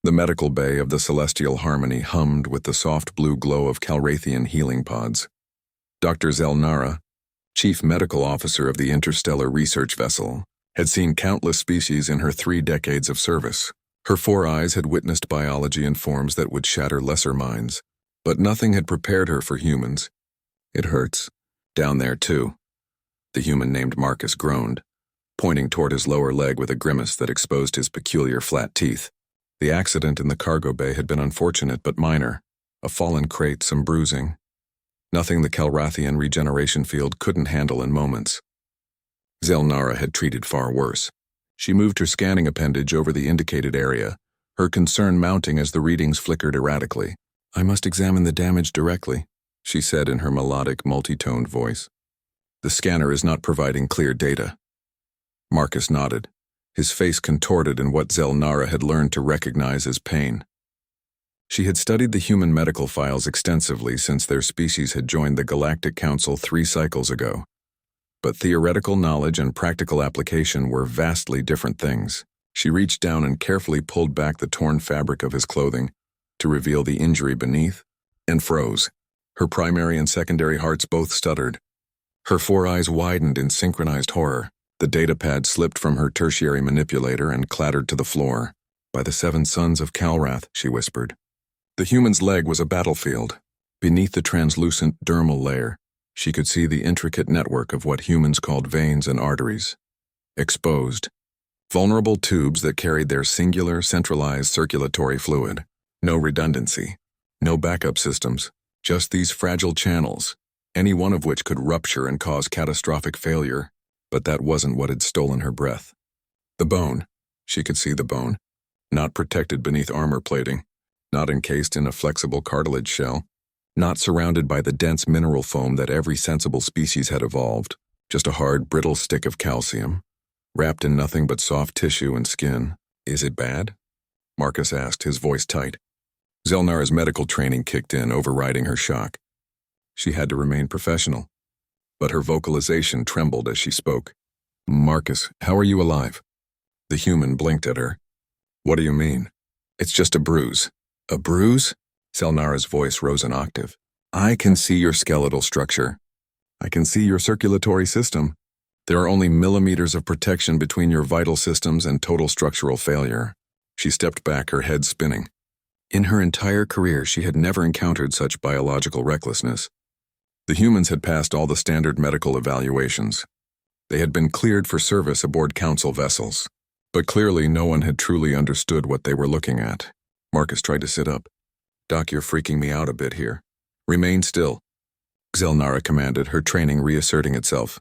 The medical bay of the Celestial Harmony hummed with the soft blue glow of Calrathian healing pods. Dr. Zelnara, chief medical officer of the interstellar research vessel, had seen countless species in her 3 decades of service. Her 4 eyes had witnessed biology in forms that would shatter lesser minds, but nothing had prepared her for humans. It hurts. Down there, too. The human named Marcus groaned, pointing toward his lower leg with a grimace that exposed his peculiar flat teeth. The accident in the cargo bay had been unfortunate but minor. A fallen crate, some bruising. Nothing the Calrathian regeneration field couldn't handle in moments. Zelnara had treated far worse. She moved her scanning appendage over the indicated area, her concern mounting as the readings flickered erratically. "I must examine the damage directly," she said in her melodic, multi-toned voice. "The scanner is not providing clear data." Marcus nodded, his face contorted in what Zelnara had learned to recognize as pain. She had studied the human medical files extensively since their species had joined the Galactic Council 3 cycles ago. But theoretical knowledge and practical application were vastly different things. She reached down and carefully pulled back the torn fabric of his clothing to reveal the injury beneath, and froze. Her primary and secondary hearts both stuttered. Her 4 eyes widened in synchronized horror. The datapad slipped from her tertiary manipulator and clattered to the floor. "By the 7 sons of Calrath," she whispered. The human's leg was a battlefield. Beneath the translucent dermal layer, she could see the intricate network of what humans called veins and arteries. Exposed. Vulnerable tubes that carried their singular, centralized circulatory fluid. No redundancy. No backup systems. Just these fragile channels, any one of which could rupture and cause catastrophic failure. But that wasn't what had stolen her breath. The bone. She could see the bone. Not protected beneath armor plating. Not encased in a flexible cartilage shell. Not surrounded by the dense mineral foam that every sensible species had evolved. Just a hard, brittle stick of calcium. Wrapped in nothing but soft tissue and skin. "Is it bad?" Marcus asked, his voice tight. Zelnara's medical training kicked in, overriding her shock. She had to remain professional. But her vocalization trembled as she spoke. "Marcus, how are you alive?" The human blinked at her. "What do you mean?" "It's just a bruise." "A bruise?" Zelnara's voice rose an octave. "I can see your skeletal structure. I can see your circulatory system. There are only millimeters of protection between your vital systems and total structural failure." She stepped back, her head spinning. In her entire career, she had never encountered such biological recklessness. The humans had passed all the standard medical evaluations. They had been cleared for service aboard council vessels. But clearly no one had truly understood what they were looking at. Marcus tried to sit up. "Doc, you're freaking me out a bit here. Remain still," Zelnara commanded, her training reasserting itself.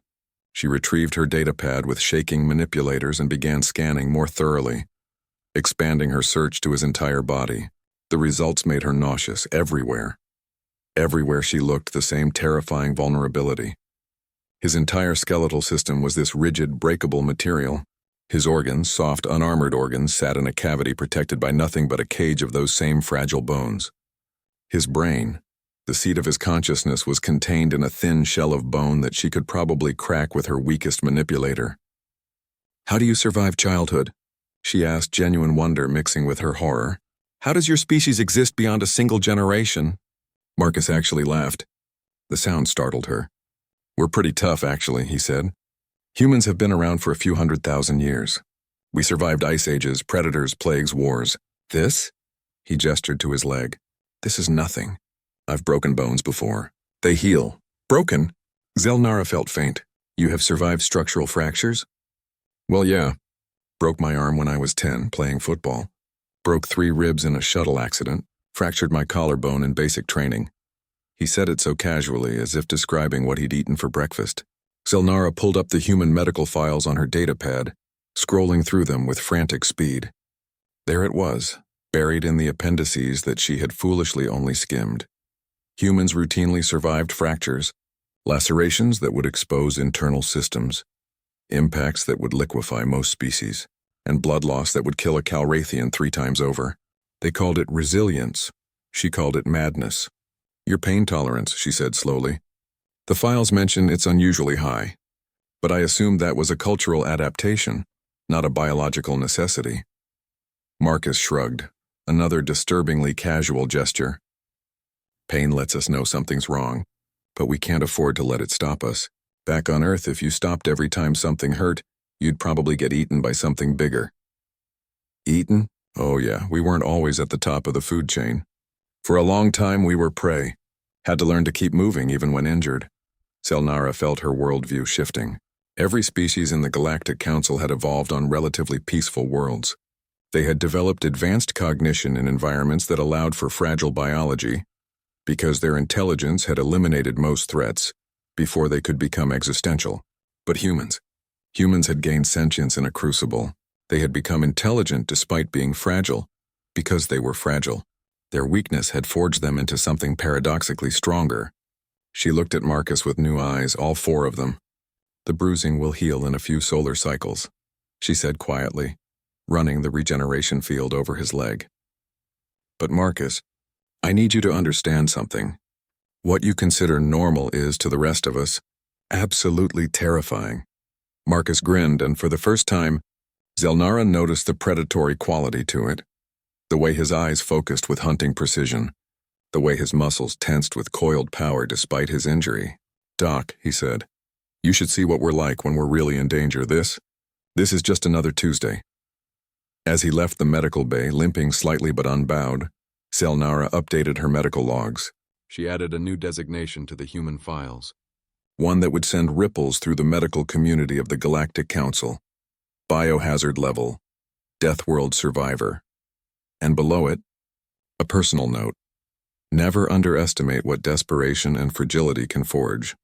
She retrieved her datapad with shaking manipulators and began scanning more thoroughly, expanding her search to his entire body. The results made her nauseous everywhere. Everywhere she looked, the same terrifying vulnerability. His entire skeletal system was this rigid, breakable material. His organs, soft, unarmored organs, sat in a cavity protected by nothing but a cage of those same fragile bones. His brain, the seat of his consciousness, was contained in a thin shell of bone that she could probably crack with her weakest manipulator. "How do you survive childhood?" she asked, genuine wonder mixing with her horror. "How does your species exist beyond a single generation?" Marcus actually laughed. The sound startled her. "We're pretty tough, actually," he said. "Humans have been around for a few 100,000 years. We survived ice ages, predators, plagues, wars. This?" He gestured to his leg. "This is nothing. I've broken bones before. They heal." "Broken?" Zelnara felt faint. "You have survived structural fractures?" "Well, yeah. Broke my arm when I was 10, playing football. Broke 3 ribs in a shuttle accident. Fractured my collarbone in basic training." He said it so casually, as if describing what he'd eaten for breakfast. Zelnara pulled up the human medical files on her datapad, scrolling through them with frantic speed. There it was, buried in the appendices that she had foolishly only skimmed. Humans routinely survived fractures, lacerations that would expose internal systems, impacts that would liquefy most species, and blood loss that would kill a Calrathian 3 times over. They called it resilience. She called it madness. "Your pain tolerance," she said slowly. "The files mention it's unusually high, but I assumed that was a cultural adaptation, not a biological necessity." Marcus shrugged. Another disturbingly casual gesture. Pain lets us know something's wrong, but we can't afford to let it stop us. Back on Earth, if you stopped every time something hurt, you'd probably get eaten by something bigger. Eaten? Oh yeah, we weren't always at the top of the food chain. For a long time, we were prey. Had to learn to keep moving even when injured. Selnara felt her worldview shifting. Every species in the Galactic Council had evolved on relatively peaceful worlds. They had developed advanced cognition in environments that allowed for fragile biology, because their intelligence had eliminated most threats before they could become existential. But humans had gained sentience in a crucible. They had become intelligent despite being fragile, because they were fragile. Their weakness had forged them into something paradoxically stronger. She looked at Marcus with new eyes, all four of them. The bruising will heal in a few solar cycles, she said quietly, running the regeneration field over his leg. But Marcus, I need you to understand something. What you consider normal is, to the rest of us, absolutely terrifying. Marcus grinned, and for the first time, Zelnara noticed the predatory quality to it. The way his eyes focused with hunting precision. The way his muscles tensed with coiled power despite his injury. Doc, he said, you should see what we're like when we're really in danger. This is just another Tuesday. As he left the medical bay, limping slightly but unbowed, Selnara updated her medical logs. She added a new designation to the human files. One that would send ripples through the medical community of the Galactic Council. Biohazard level. Death World survivor. And below it, a personal note. Never underestimate what desperation and fragility can forge.